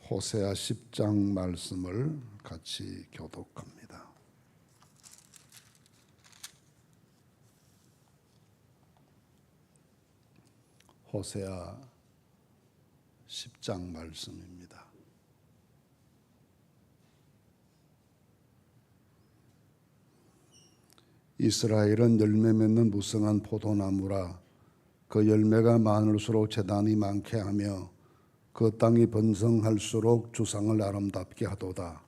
호세아 10장 말씀을 같이 교독합니다. 호세아 10장 말씀입니다. 이스라엘은 열매 맺는 무성한 포도나무라. 그 열매가 많을수록 재단이 많게 하며 그 땅이 번성할수록 주상을 아름답게 하도다.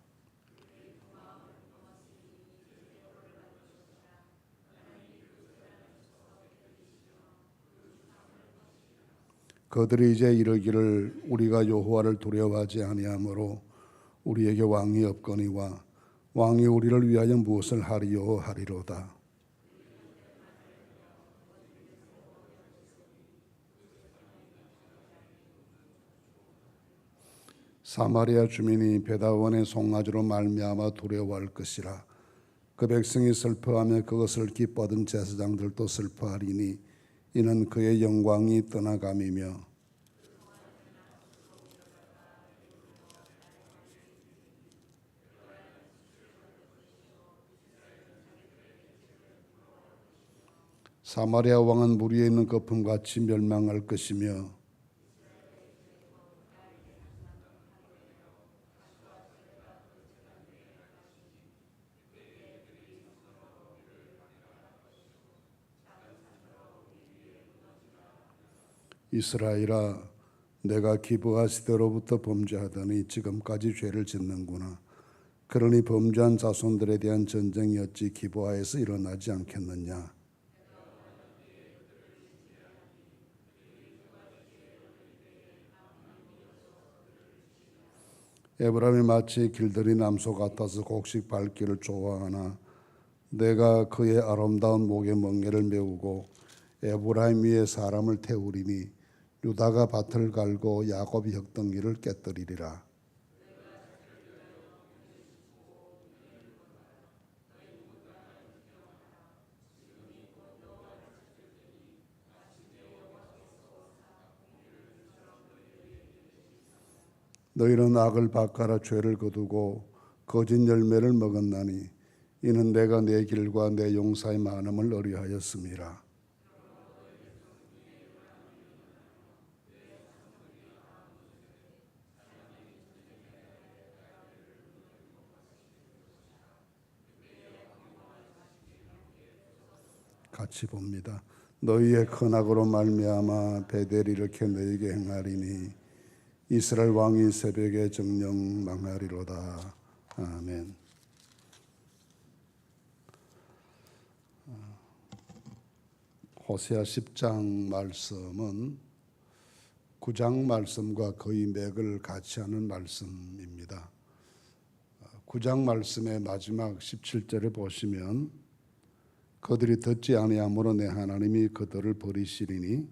그들이 이제 이르기를 우리가 여호와를 두려워하지 아니하므로 우리에게 왕이 없거니와 왕이 우리를 위하여 무엇을 하리요 하리로다. 사마리아 주민이 베다원의 송아지로 말미암아 두려워할 것이라. 그 백성이 슬퍼하며 그것을 기뻐하던 제사장들도 슬퍼하리니 이는 그의 영광이 떠나감이며 사마리아 왕은 물 위에 있는 거품같이 멸망할 것이며 이스라엘아, 내가 기브아 시대로부터 범죄하더니 지금까지 죄를 짓는구나. 그러니 범죄한 자손들에 대한 전쟁이 어찌 기브아에서 일어나지 않겠느냐. 에브라임이 마치 길들이 남소 같아서 곡식 밟기를 좋아하나 내가 그의 아름다운 목의 멍에를 메우고 에브라임 위에 사람을 태우리니 유다가 밭을 갈고 야곱이 흙덩이를 깨뜨리리라. 너희는 악을 바꿔라 죄를 거두고 거짓 열매를 먹었나니 이는 내가 내 길과 내 용사의 많음을 어리하였음이라. 같이 봅니다. 너희의 큰 악으로 말미암아 베델이 이렇게 너희에게 행하리니 이스라엘 왕이 새벽에 정령 망하리로다. 아멘. 호세아 10장 말씀은 9장 말씀과 거의 맥을 같이 하는 말씀입니다. 9장 말씀의 마지막 17절에 보시면 그들이 듣지 아니하므로 내 하나님이 그들을 버리시리니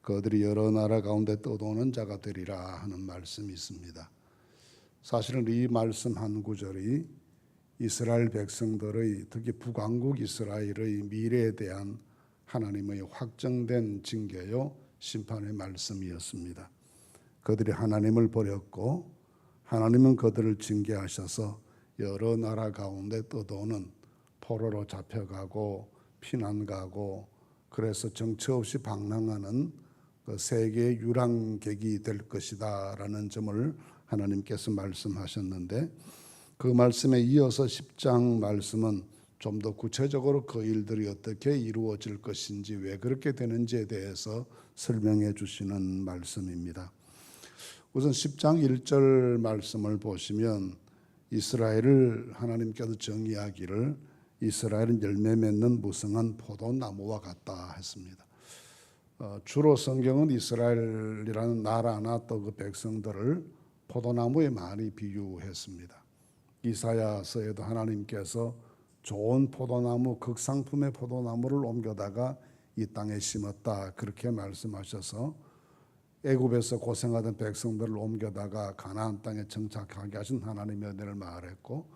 그들이 여러 나라 가운데 떠도는 자가 되리라 하는 말씀이 있습니다. 사실은 이 말씀 한 구절이 이스라엘 백성들의 특히 북왕국 이스라엘의 미래에 대한 하나님의 확정된 징계요 심판의 말씀이었습니다. 그들이 하나님을 버렸고 하나님은 그들을 징계하셔서 여러 나라 가운데 떠도는 포로로 잡혀가고 피난가고 그래서 정처 없이 방랑하는 그 세계의 유랑객이 될 것이다 라는 점을 하나님께서 말씀하셨는데 그 말씀에 이어서 10장 말씀은 좀 더 구체적으로 그 일들이 어떻게 이루어질 것인지 왜 그렇게 되는지에 대해서 설명해 주시는 말씀입니다. 우선 10장 1절 말씀을 보시면 이스라엘을 하나님께서 정의하기를 이스라엘은 열매 맺는 무성한 포도나무와 같다 했습니다. 주로 성경은 이스라엘이라는 나라나 또 그 백성들을 포도나무에 많이 비유했습니다. 이사야서에도 하나님께서 좋은 포도나무, 극상품의 포도나무를 옮겨다가 이 땅에 심었다 그렇게 말씀하셔서 애굽에서 고생하던 백성들을 옮겨다가 가나안 땅에 정착하게 하신 하나님의 은혜를 말했고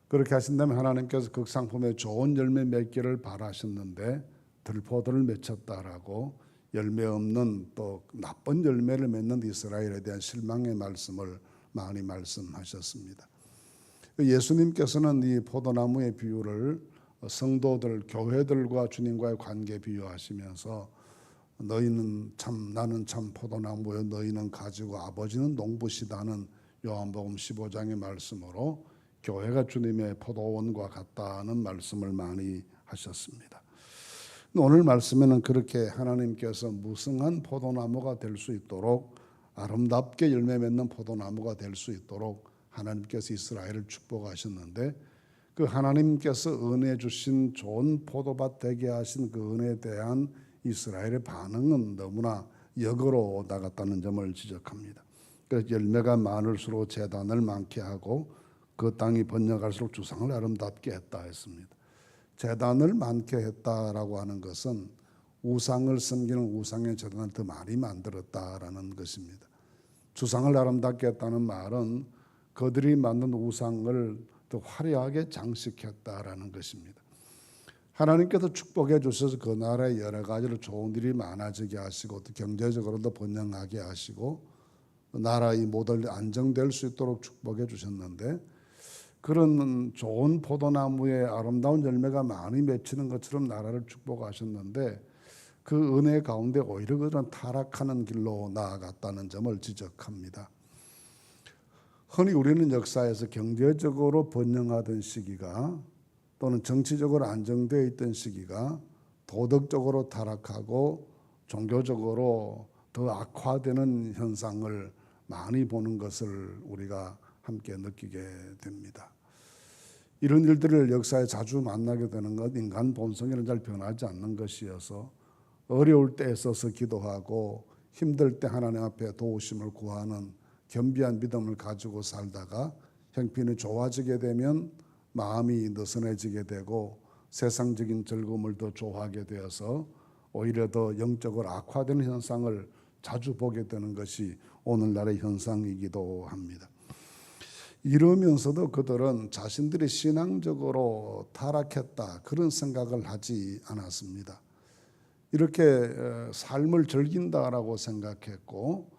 그렇게 하신다면 하나님께서 극상품의 좋은 열매 맺기를 바라셨는데 들포들을 맺혔다라고 열매 없는 또 나쁜 열매를 맺는 이스라엘에 대한 실망의 말씀을 많이 말씀하셨습니다. 예수님께서는 이 포도나무의 비유를 성도들, 교회들과 주님과의 관계 비유하시면서 나는 참 포도나무여 너희는 가지고 아버지는 농부시다는 요한복음 15장의 말씀으로 교회가 주님의 포도원과 같다는 말씀을 많이 하셨습니다. 오늘 말씀에는 그렇게 하나님께서 무성한 포도나무가 될 수 있도록, 아름답게 열매 맺는 포도나무가 될 수 있도록 하나님께서 이스라엘을 축복하셨는데, 그 하나님께서 은혜 주신 좋은 포도밭 되게 하신 그 은혜에 대한 이스라엘의 반응은 너무나 역으로 나갔다는 점을 지적합니다. 그래서 열매가 많을수록 제단을 많게 하고 그 땅이 번영할수록 주상을 아름답게 했다 했습니다. 제단을 많게 했다라고 하는 것은 우상을 섬기는 우상의 제단을 더 많이 만들었다라는 것입니다. 주상을 아름답게 했다는 말은 그들이 만든 우상을 더 화려하게 장식했다라는 것입니다. 하나님께서 축복해 주셔서 그 나라에 여러 가지로 좋은 일이 많아지게 하시고 또 경제적으로도 번영하게 하시고 나라의 모델이 안정될 수 있도록 축복해 주셨는데, 그런 좋은 포도나무에 아름다운 열매가 많이 맺히는 것처럼 나라를 축복하셨는데 그 은혜 가운데 오히려 그들은 타락하는 길로 나아갔다는 점을 지적합니다. 흔히 우리는 역사에서 경제적으로 번영하던 시기가 또는 정치적으로 안정되어 있던 시기가 도덕적으로 타락하고 종교적으로 더 악화되는 현상을 많이 보는 것을 우리가 함께 느끼게 됩니다. 이런 일들을 역사에 자주 만나게 되는 것, 인간 본성에는 잘 변하지 않는 것이어서 어려울 때 애써서 기도하고 힘들 때 하나님 앞에 도우심을 구하는 겸비한 믿음을 가지고 살다가 형편이 좋아지게 되면 마음이 느슨해지게 되고 세상적인 즐거움을 더 좋아하게 되어서 오히려 더 영적으로 악화되는 현상을 자주 보게 되는 것이 오늘날의 현상이기도 합니다. 이러면서도 그들은 자신들이 신앙적으로 타락했다 그런 생각을 하지 않았습니다. 이렇게 삶을 즐긴다라고 생각했고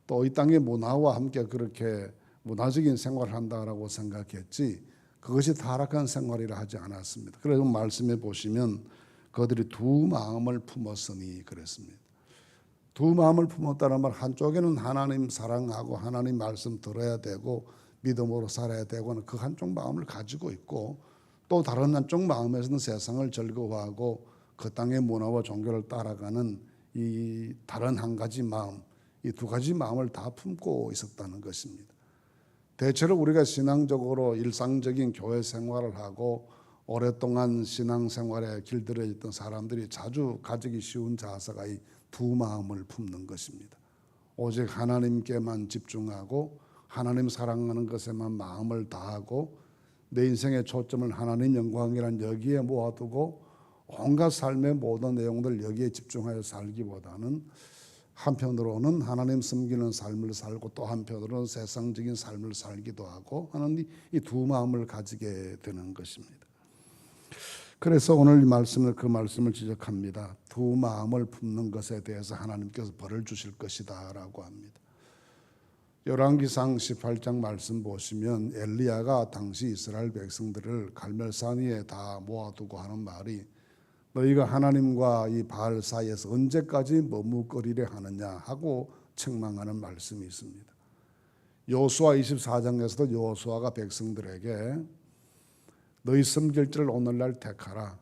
또 이 땅의 문화와 함께 그렇게 문화적인 생활을 한다라고 생각했지 그것이 타락한 생활이라 하지 않았습니다. 그래서 말씀해 보시면 그들이 두 마음을 품었으니 그랬습니다. 두 마음을 품었다는 말, 한쪽에는 하나님 사랑하고 하나님 말씀 들어야 되고 믿음으로 살아야 되고 하는 그 한쪽 마음을 가지고 있고, 또 다른 한쪽 마음에서는 세상을 즐거워하고 그 땅의 문화와 종교를 따라가는 이 다른 한 가지 마음, 이 두 가지 마음을 다 품고 있었다는 것입니다. 대체로 우리가 신앙적으로 일상적인 교회 생활을 하고 오랫동안 신앙생활에 길들여 있던 사람들이 자주 가지기 쉬운 자세가 이 두 마음을 품는 것입니다. 오직 하나님께만 집중하고 하나님 사랑하는 것에만 마음을 다하고 내 인생의 초점을 하나님 영광이란 여기에 모아두고 온갖 삶의 모든 내용들 여기에 집중하여 살기보다는 한편으로는 하나님 섬기는 삶을 살고 또 한편으로는 세상적인 삶을 살기도 하고 하는 이 두 마음을 가지게 되는 것입니다. 그래서 오늘 이 말씀을 그 말씀을 지적합니다. 두 마음을 품는 것에 대해서 하나님께서 벌을 주실 것이다 라고 합니다. 열왕기상 18장 말씀 보시면 엘리야가 당시 이스라엘 백성들을 갈멜산 위에 다 모아두고 하는 말이 너희가 하나님과 이 바알 사이에서 언제까지 머뭇거리려 하느냐 하고 책망하는 말씀이 있습니다. 여호수아 24장에서도 여호수아가 백성들에게 너희 섬길 줄을 오늘날 택하라.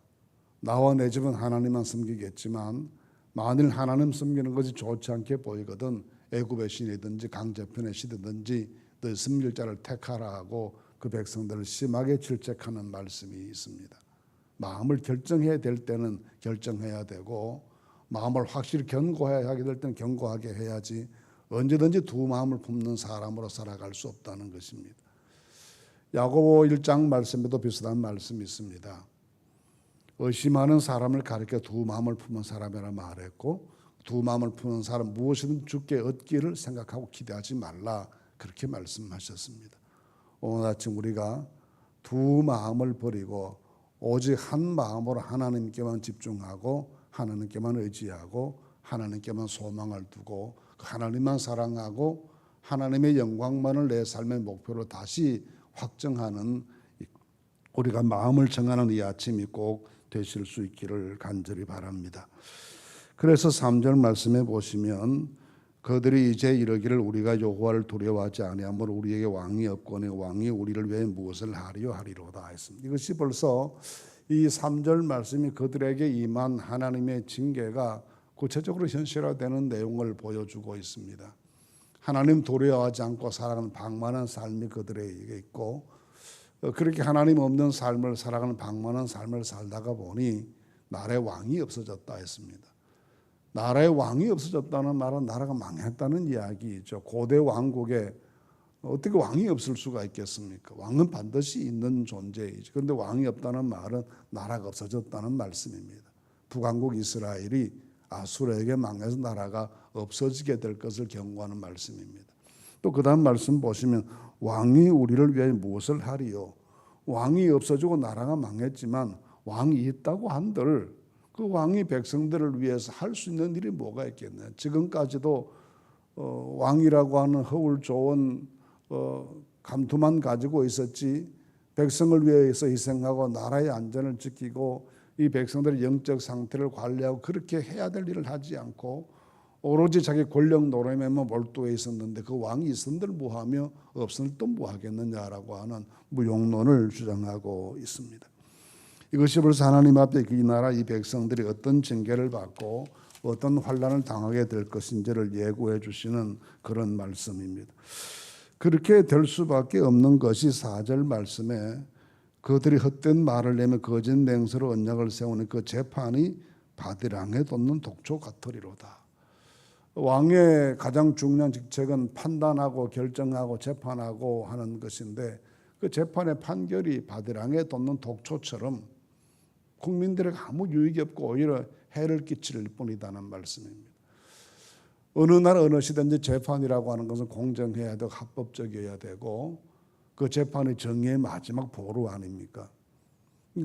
나와 내 집은 하나님만 섬기겠지만 만일 하나님 섬기는 것이 좋지 않게 보이거든 애굽의 신이든지 강제편의 신이든지 너희 섬길 자를 택하라 하고 그 백성들을 심하게 질책하는 말씀이 있습니다. 마음을 결정해야 될 때는 결정해야 되고 마음을 확실히 견고해야 하게 될 때는 견고하게 해야지 언제든지 두 마음을 품는 사람으로 살아갈 수 없다는 것입니다. 야고보 1장 말씀에도 비슷한 말씀이 있습니다. 의심하는 사람을 가리켜 두 마음을 품은 사람이라 말했고 두 마음을 품은 사람 무엇이든 주께 얻기를 생각하고 기대하지 말라 그렇게 말씀하셨습니다. 오늘 아침 우리가 두 마음을 버리고 오직 한 마음으로 하나님께만 집중하고 하나님께만 의지하고 하나님께만 소망을 두고 하나님만 사랑하고 하나님의 영광만을 내 삶의 목표로 다시 확정하는 우리가 마음을 정하는 이 아침이 꼭 되실 수 있기를 간절히 바랍니다. 그래서 3절 말씀에 보시면 그들이 이제 이르기를 우리가 여호와를 두려워하지 아니하므로 우리에게 왕이 없거니 왕이 우리를 위해 무엇을 하리요 하리로다 했습니다. 이것이 벌써 이 3절 말씀이 그들에게 임한 하나님의 징계가 구체적으로 현실화되는 내용을 보여주고 있습니다. 하나님 두려워하지 않고 살아가는 방만한 삶이 그들에게 있고 그렇게 하나님 없는 삶을 살아가는 방만한 삶을 살다가 보니 나라에 왕이 없어졌다 했습니다. 나라에 왕이 없어졌다는 말은 나라가 망했다는 이야기죠. 고대 왕국에 어떻게 왕이 없을 수가 있겠습니까? 왕은 반드시 있는 존재이죠. 그런데 왕이 없다는 말은 나라가 없어졌다는 말씀입니다. 북왕국 이스라엘이 아수르에게 망해서 나라가 없어지게 될 것을 경고하는 말씀입니다. 또 그 다음 말씀 보시면 왕이 우리를 위해 무엇을 하리요? 왕이 없어지고 나라가 망했지만 왕이 있다고 한들 그 왕이 백성들을 위해서 할 수 있는 일이 뭐가 있겠냐. 지금까지도 왕이라고 하는 허울 좋은 감투만 가지고 있었지 백성을 위해서 희생하고 나라의 안전을 지키고 이 백성들의 영적 상태를 관리하고 그렇게 해야 될 일을 하지 않고 오로지 자기 권력 노름에만 몰두해 있었는데 그 왕이 있은들 뭐하며 없은들 또 뭐하겠느냐라고 하는 무용론을 주장하고 있습니다. 이것이 벌써 하나님 앞에 이 나라 이 백성들이 어떤 징계를 받고 어떤 환난을 당하게 될 것인지를 예고해 주시는 그런 말씀입니다. 그렇게 될 수밖에 없는 것이 4절 말씀에 그들이 헛된 말을 내며 거짓 맹세로 언약을 세우는 그 재판이 바디랑에 돋는 독초 같으리로다. 왕의 가장 중요한 직책은 판단하고 결정하고 재판하고 하는 것인데 그 재판의 판결이 바디랑에 돋는 독초처럼 국민들에게 아무 유익이 없고 오히려 해를 끼칠 뿐이다는 말씀입니다. 어느 날 어느 시든지 재판이라고 하는 것은 공정해야 되고 합법적이어야 되고 그 재판이 정의의 마지막 보루 아닙니까?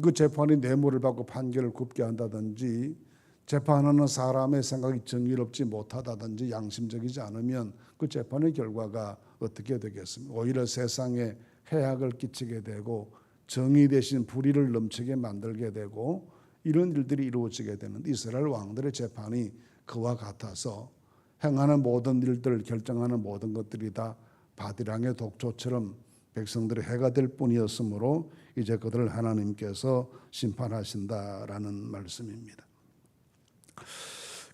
그 재판이 뇌물을 받고 판결을 굽게 한다든지 재판하는 사람의 생각이 정의롭지 못하다든지 양심적이지 않으면 그 재판의 결과가 어떻게 되겠습니까? 오히려 세상에 해악을 끼치게 되고 정의 대신 불의를 넘치게 만들게 되고 이런 일들이 이루어지게 되는 이스라엘 왕들의 재판이 그와 같아서 행하는 모든 일들 결정하는 모든 것들이 다 바디랑의 독초처럼 백성들의 해가 될 뿐이었으므로 이제 그들을 하나님께서 심판하신다라는 말씀입니다.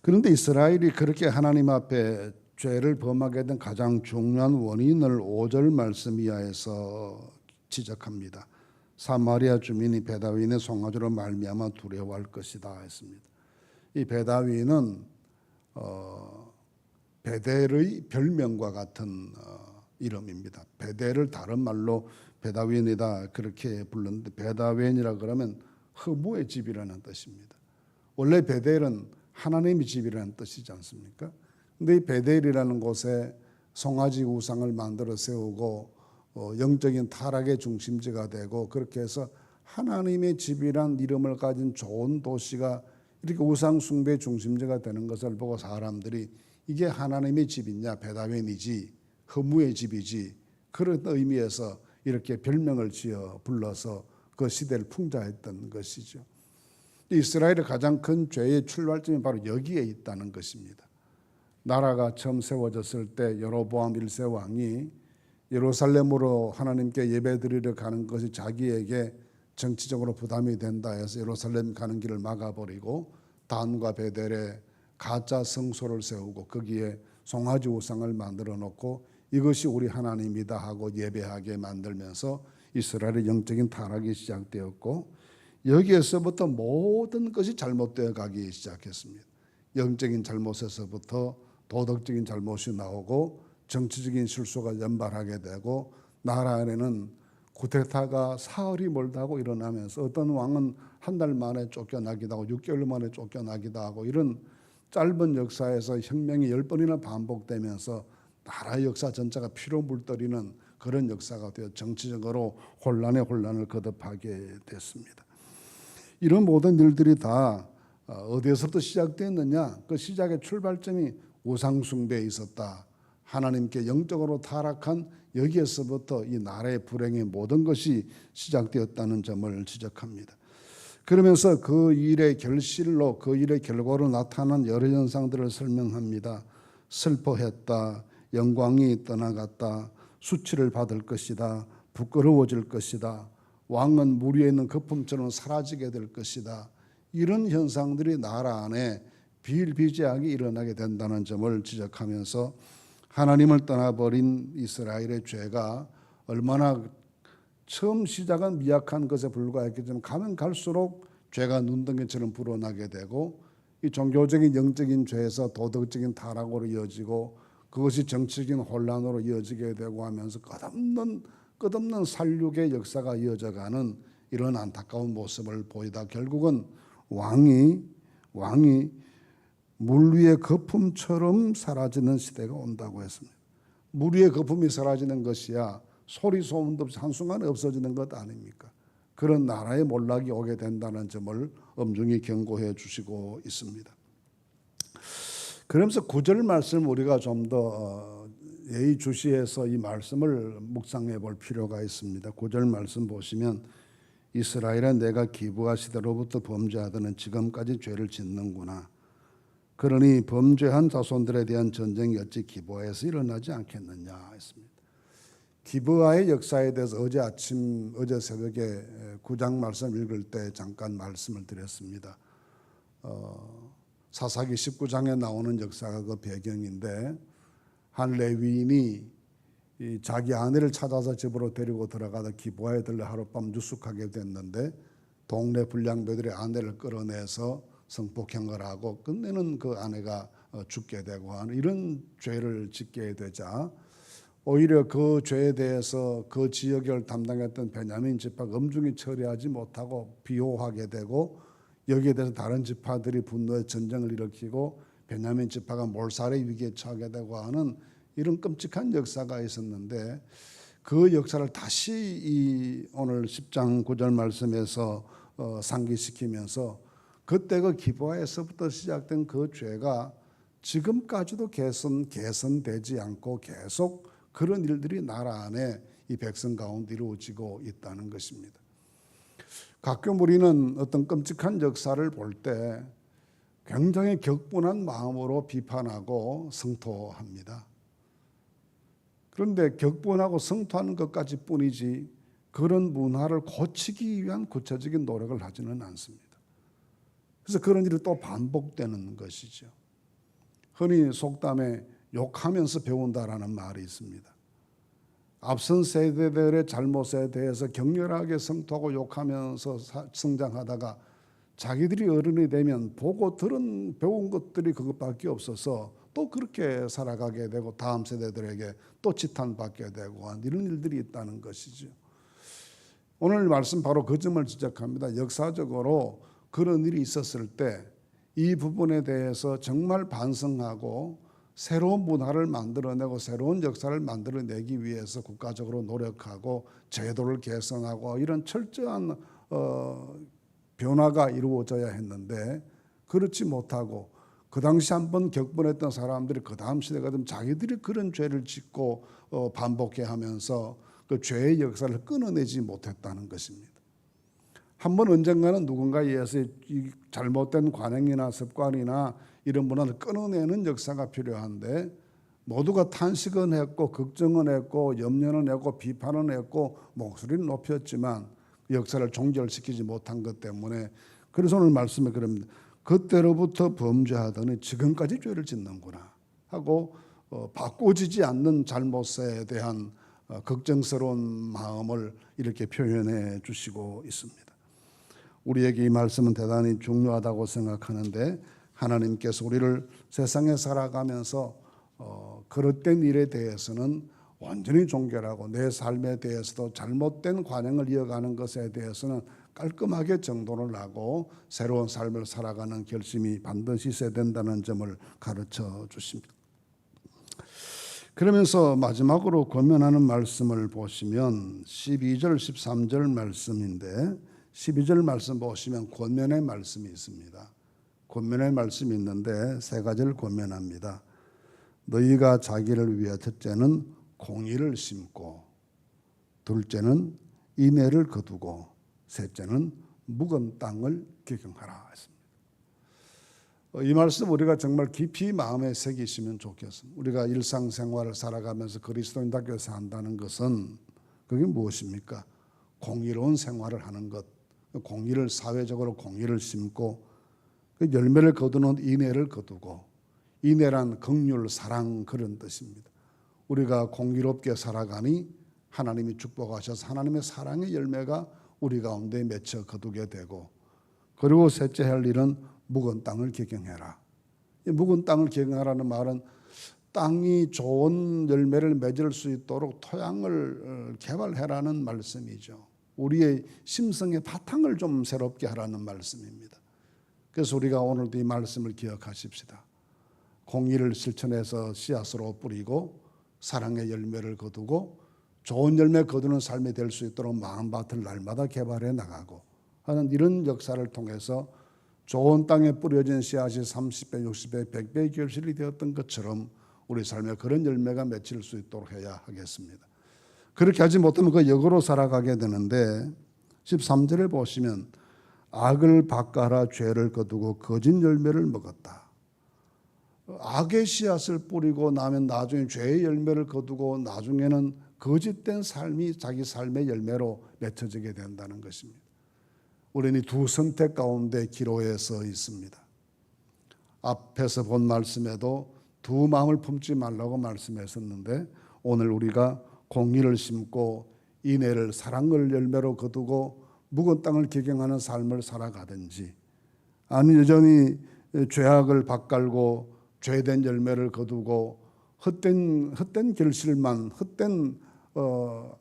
그런데 이스라엘이 그렇게 하나님 앞에 죄를 범하게 된 가장 중요한 원인을 5절 말씀 이하에서 지적합니다. 사마리아 주민이 베다윈의 송아지로 말미암아 두려워할 것이다 했습니다. 이 베다윈은 베델의 별명과 같은 이름입니다. 베델을 다른 말로 베다윈이다 그렇게 불렀는데 베다윈이라 그러면 허무의 집이라는 뜻입니다. 원래 베델은 하나님의 집이라는 뜻이지 않습니까? 근데 이 베델이라는 곳에 송아지 우상을 만들어 세우고 영적인 타락의 중심지가 되고 그렇게 해서 하나님의 집이란 이름을 가진 좋은 도시가 이렇게 우상 숭배의 중심지가 되는 것을 보고 사람들이 이게 하나님의 집이냐 베다웬이지 허무의 집이지 그런 의미에서 이렇게 별명을 지어 불러서 그 시대를 풍자했던 것이죠. 이스라엘의 가장 큰 죄의 출발점이 바로 여기에 있다는 것입니다. 나라가 처음 세워졌을 때 여로보암 1세 왕이 예루살렘으로 하나님께 예배드리러 가는 것이 자기에게 정치적으로 부담이 된다 해서 예루살렘 가는 길을 막아버리고 단과 베델에 가짜 성소를 세우고 거기에 송아지 우상을 만들어 놓고 이것이 우리 하나님이다 하고 예배하게 만들면서 이스라엘의 영적인 타락이 시작되었고 여기에서부터 모든 것이 잘못되어 가기 시작했습니다. 영적인 잘못에서부터 도덕적인 잘못이 나오고 정치적인 실수가 연발하게 되고 나라 안에는 쿠데타가 사흘이 멀다고 일어나면서 어떤 왕은 한 달 만에 쫓겨나기도 하고 6개월 만에 쫓겨나기도 하고 이런 짧은 역사에서 혁명이 10번이나 반복되면서 나라의 역사 전체가 피로 물들이는 그런 역사가 되어 정치적으로 혼란을 거듭하게 됐습니다. 이런 모든 일들이 다 어디에서부터 시작됐느냐? 그 시작의 출발점이 우상 숭배에 있었다 하나님께 영적으로 타락한 여기에서부터 이 나라의 불행의 모든 것이 시작되었다는 점을 지적합니다. 그러면서 그 일의 결실로, 그 일의 결과로 나타난 여러 현상들을 설명합니다. 슬퍼했다, 영광이 떠나갔다, 수치를 받을 것이다, 부끄러워질 것이다, 왕은 물 위에 있는 거품처럼 사라지게 될 것이다. 이런 현상들이 나라 안에 비일비재하게 일어나게 된다는 점을 지적하면서 하나님을 떠나버린 이스라엘의 죄가 얼마나 처음 시작은 미약한 것에 불과했겠지만 가면 갈수록 죄가 눈덩이처럼 불어나게 되고 이 종교적인 영적인 죄에서 도덕적인 타락으로 이어지고 그것이 정치적인 혼란으로 이어지게 되고 하면서 끝없는 살육의 역사가 이어져가는 이런 안타까운 모습을 보이다 결국은 왕이 물 위의 거품처럼 사라지는 시대가 온다고 했습니다. 물 위의 거품이 사라지는 것이야 소리 소문도 없이 한순간에 없어지는 것 아닙니까? 그런 나라의 몰락이 오게 된다는 점을 엄중히 경고해 주시고 있습니다. 그러면서 9절 말씀 우리가 좀 더 예의주시해서 이 말씀을 묵상해 볼 필요가 있습니다. 9절 말씀 보시면 이스라엘아 내가 기브아 시대로부터 범죄하더는 지금까지 죄를 짓는구나. 그러니 범죄한 자손들에 대한 전쟁이 어찌 기브아에서 일어나지 않겠느냐 했습니다. 기브아의 역사에 대해서 어제 새벽에 9장 말씀 읽을 때 잠깐 말씀을 드렸습니다. 사사기 19장에 나오는 역사가 그 배경인데 한 레위인이 자기 아내를 찾아서 집으로 데리고 들어가다 기브아에 들러 하룻밤 유숙하게 됐는데 동네 불량배들이 아내를 끌어내서 성폭행을 하고 끝내는 그 아내가 죽게 되고 하는 이런 죄를 짓게 되자 오히려 그 죄에 대해서 그 지역을 담당했던 베냐민 지파가 엄중히 처리하지 못하고 비호하게 되고 여기에 대해서 다른 지파들이 분노의 전쟁을 일으키고 베냐민 지파가 몰살의 위기에 처하게 되고 하는 이런 끔찍한 역사가 있었는데 그 역사를 다시 이 오늘 10장 9절 말씀에서 상기시키면서 그때 그 기브아에서부터 시작된 그 죄가 지금까지도 개선되지 않고 계속 그런 일들이 나라 안에 이 백성 가운데 이루어지고 있다는 것입니다. 가끔 우리는 어떤 끔찍한 역사를 볼 때 굉장히 격분한 마음으로 비판하고 성토합니다. 그런데 격분하고 성토하는 것까지 뿐이지 그런 문화를 고치기 위한 구체적인 노력을 하지는 않습니다. 그래서 그런 일이 또 반복되는 것이죠. 흔히 속담에 욕하면서 배운다라는 말이 있습니다. 앞선 세대들의 잘못에 대해서 격렬하게 성토하고 욕하면서 성장하다가 자기들이 어른이 되면 보고 들은 배운 것들이 그것밖에 없어서 또 그렇게 살아가게 되고 다음 세대들에게 또 지탄받게 되고 이런 일들이 있다는 것이죠. 오늘 말씀 바로 그 점을 지적합니다. 역사적으로 그런 일이 있었을 때 이 부분에 대해서 정말 반성하고 새로운 문화를 만들어내고 새로운 역사를 만들어내기 위해서 국가적으로 노력하고 제도를 개선하고 이런 철저한 변화가 이루어져야 했는데 그렇지 못하고 그 당시 한번 격분했던 사람들이 그 다음 시대가 되면 자기들이 그런 죄를 짓고 반복해 하면서 그 죄의 역사를 끊어내지 못했다는 것입니다. 한번 언젠가는 누군가에 의해서 이 잘못된 관행이나 습관이나 이런 문화를 끊어내는 역사가 필요한데 모두가 탄식은 했고 걱정은 했고 염려는 했고 비판은 했고 목소리를 높였지만 역사를 종결시키지 못한 것 때문에 그래서 오늘 말씀에 그럽니다. 그때로부터 범죄하더니 지금까지 죄를 짓는구나 하고 바꿔지지 않는 잘못에 대한 걱정스러운 마음을 이렇게 표현해 주시고 있습니다. 우리에게 이 말씀은 대단히 중요하다고 생각하는데 하나님께서 우리를 세상에 살아가면서 그릇된 일에 대해서는 완전히 종결하고 내 삶에 대해서도 잘못된 관행을 이어가는 것에 대해서는 깔끔하게 정돈을 하고 새로운 삶을 살아가는 결심이 반드시 있어야 된다는 점을 가르쳐 주십니다. 그러면서 마지막으로 권면하는 말씀을 보시면 12절 13절 말씀인데 12절 말씀 보시면 권면의 말씀이 있습니다. 권면의 말씀이 있는데 세 가지를 권면합니다. 너희가 자기를 위해 첫째는 공의를 심고 둘째는 인애를 거두고 셋째는 묵은 땅을 기경하라 했습니다. 이 말씀 우리가 정말 깊이 마음에 새기시면 좋겠습니다. 우리가 일상생활을 살아가면서 그리스도인답게 산다는 것은 그게 무엇입니까? 공의로운 생활을 하는 것, 공의를 사회적으로 공의를 심고 그 열매를 거두는 인애를 거두고, 인애란 긍휼, 사랑 그런 뜻입니다. 우리가 공의롭게 살아가니 하나님이 축복하셔서 하나님의 사랑의 열매가 우리 가운데 맺혀 거두게 되고, 그리고 셋째 할 일은 묵은 땅을 기경해라. 이 묵은 땅을 기경하라는 말은 땅이 좋은 열매를 맺을 수 있도록 토양을 개발해라는 말씀이죠. 우리의 심성의 바탕을 좀 새롭게 하라는 말씀입니다. 그래서 우리가 오늘도 이 말씀을 기억하십시다. 공의를 실천해서 씨앗으로 뿌리고 사랑의 열매를 거두고 좋은 열매 거두는 삶이 될 수 있도록 마음밭을 날마다 개발해 나가고 하는 이런 역사를 통해서 좋은 땅에 뿌려진 씨앗이 30배, 60배, 100배의 결실이 되었던 것처럼 우리 삶에 그런 열매가 맺힐 수 있도록 해야 하겠습니다. 그렇게 하지 못하면 그 역으로 살아가게 되는데 13절에 보시면 악을 바꿔라 죄를 거두고 거짓 열매를 먹었다. 악의 씨앗을 뿌리고 나면 나중에 죄의 열매를 거두고 나중에는 거짓된 삶이 자기 삶의 열매로 맺혀지게 된다는 것입니다. 우리는 두 선택 가운데 기로에 서 있습니다. 앞에서 본 말씀에도 두 마음을 품지 말라고 말씀했었는데 오늘 우리가 공의를 심고 인애를 사랑을 열매로 거두고 묵은 땅을 기경하는 삶을 살아가든지, 아니 여전히 죄악을 밭갈고 죄된 열매를 거두고 헛된 결실만, 헛된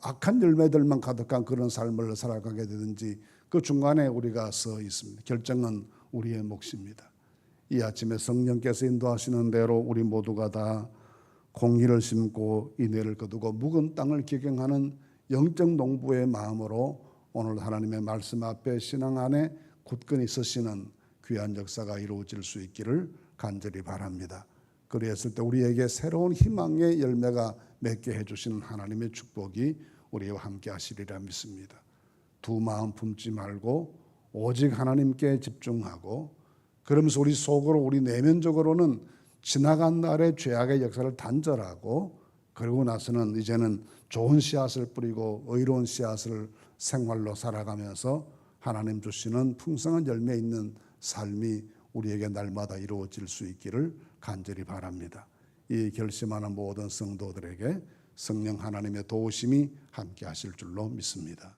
악한 열매들만 가득한 그런 삶을 살아가게 되든지 그 중간에 우리가 서 있습니다. 결정은 우리의 몫입니다. 이 아침에 성령께서 인도하시는 대로 우리 모두가 다 공의를 심고 인애를 거두고 묵은 땅을 기경하는 영적 농부의 마음으로 오늘 하나님의 말씀 앞에 신앙 안에 굳건히 서시는 귀한 역사가 이루어질 수 있기를 간절히 바랍니다. 그리했을 때 우리에게 새로운 희망의 열매가 맺게 해주시는 하나님의 축복이 우리와 함께 하시리라 믿습니다. 두 마음 품지 말고 오직 하나님께 집중하고, 그러면서 우리 속으로 우리 내면적으로는 지나간 날의 죄악의 역사를 단절하고, 그러고 나서는 이제는 좋은 씨앗을 뿌리고 의로운 씨앗을 생활로 살아가면서 하나님 주시는 풍성한 열매 있는 삶이 우리에게 날마다 이루어질 수 있기를 간절히 바랍니다. 이 결심하는 모든 성도들에게 성령 하나님의 도우심이 함께 하실 줄로 믿습니다.